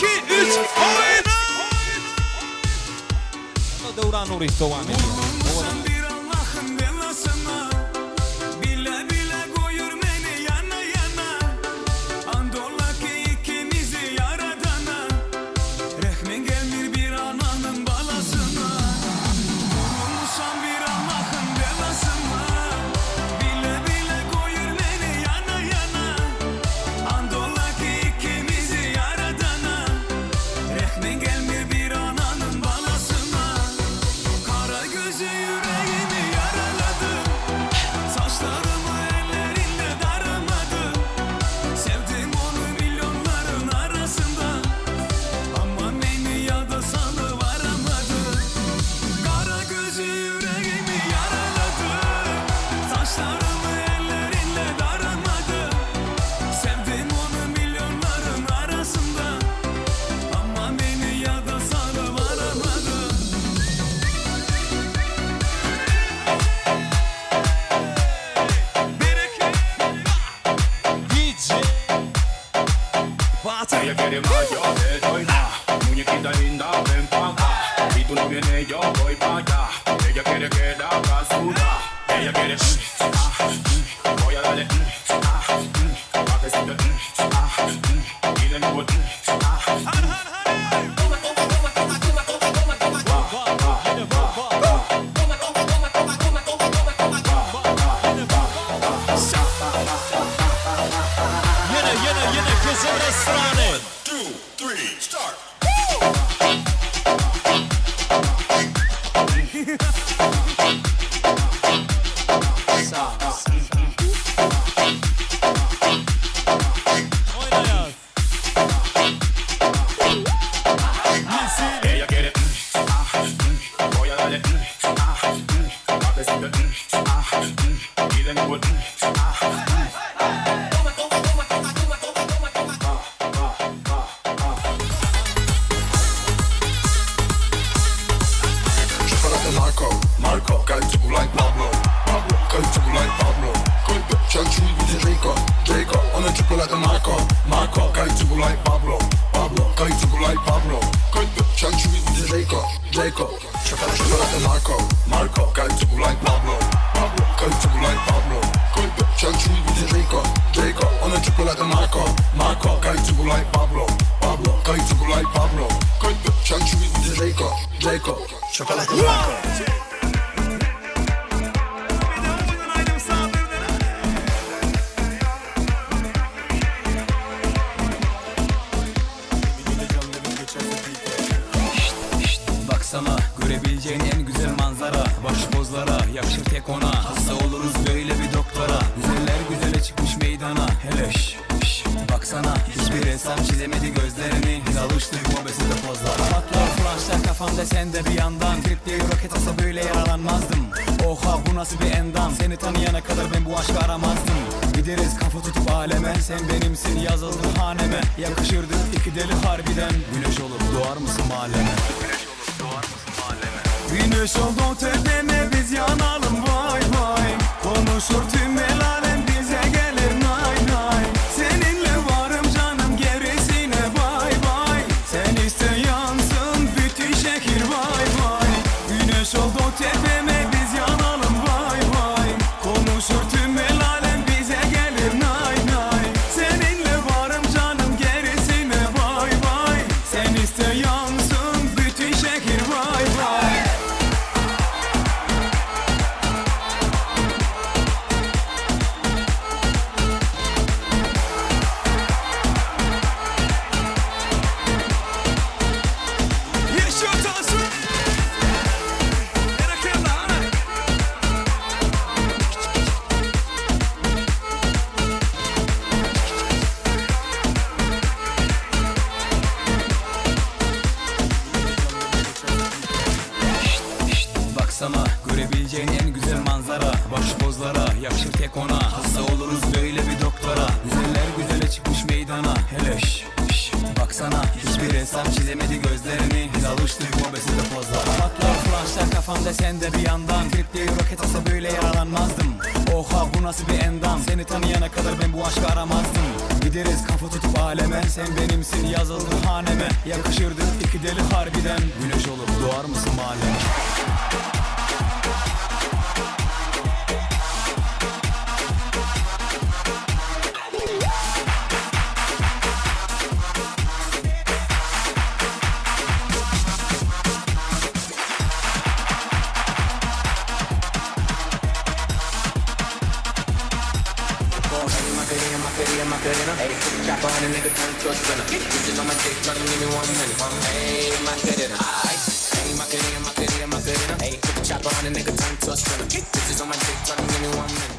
2, 3, oyna! Devran Nuri devam ediyor. Sen bir Allah'ın belasına, bile bile koyur beni yana yana. Andola ki ikimizi yaradana, rehmin gelmir bir ananın balasına. Vurulmuşam bir Allah'ın belasına, bile bile koyur beni yana yana. Andola ki ikimizi yaradana, rehmin gelmir bir ananın balasına. Kara gözü yüreğimi yaraladı, saçlarımı ellerinde daramadı. Sevdim onu milyonların arasında, ama beni ya da salıvaramadı. Kara gözü yüreğimi yaraladı, saçlarımı ellerinde daramadı. Sevdim onu milyonların arasında, ama beni ya da salıvaramadı. Ella quiere más, yo te doy más. Muñequita linda, ven pa' acá. Si tú no vienes, yo voy pa' allá. Ella quiere que la haga sudar. Ella quiere voy a darle pa' que siente y de nuevo Yine kızım restorani. 2, 3, start. Oyna yaz. Ella quiere voy a darle pa' que siente y de nuevo Marco, go to like Pablo, go to like Pablo. Good church with the Jacob, on a triple like the Marco, go to like Pablo, go to like Pablo. Good church with the Jacob, triple like the Marco, go to like Pablo, go to like Pablo. Good church with the Jacob, on a triple like the Marco, go to like Pablo, go to like Pablo. Good church with the Jacob, triple like the Marco. Baksana, görebileceğin en güzel manzara. Baş pozlara, yakışır tek ona. Hasta oluruz böyle bir doktora. Güzeller güzele çıkmış meydana. Hele baksana, hiçbir insan çizemedi gözlerini. Biz alıştık mobesinde pozlara. Patlar flashlar kafamda, sen de bir yandan. Tripte roket asa böyle yaralanmazdım. Oha, bu nasıl bir endam. Seni tanıyana kadar ben bu aşkı aramazdım. Gideriz kafa tutup aleme, sen benimsin yazıldın haneme. Yakışırdı iki deli harbiden. Güneş olup doğar mısın mahalleme? Güneş oldu tepeme, biz yanalım vay vay. Konuşur tüm el alem, bize gelir nay nay. Seninle varım canım, gerisine bay bay. Sen iste yansın bütün şehir vay vay. Güneş oldu tepeme, biz yanalım vay vay. Konuşur tüm el alem, bize gelir nay nay. Seninle varım canım, gerisine bay bay. Sen iste yansın bütün şehir vay vay. Baksana, görebileceğin en güzel manzara. Baş pozlara, yakışır tek ona. Hasta oluruz böyle bir doktora. Güzeller güzele çıkmış meydana. Hele baksana, hiçbir insan çizemedi gözlerini. Biz alıştık mobesinde pozlara. Patlar flashlar kafamda, sen de bir yandan. Tripte roket asa böyle yaralanmazdım. Oha, bu nasıl bir endam. Seni tanıyana kadar ben bu aşkı aramazdım. Gideriz kafa tutup aleme. Sen benimsin yazıldı haneme. Yakışırdı iki deli harbiden. Güneş olup doğar mısın mahalleme? Macarena. Hey, chop on a nigga, turn to a spinner. Bitches on my dick, try to give me 1 minute. Hey, Macarena. Hey, Macarena. Hey, chop on a nigga, turn to a spinner. Bitches on my dick, try to give me 1 minute.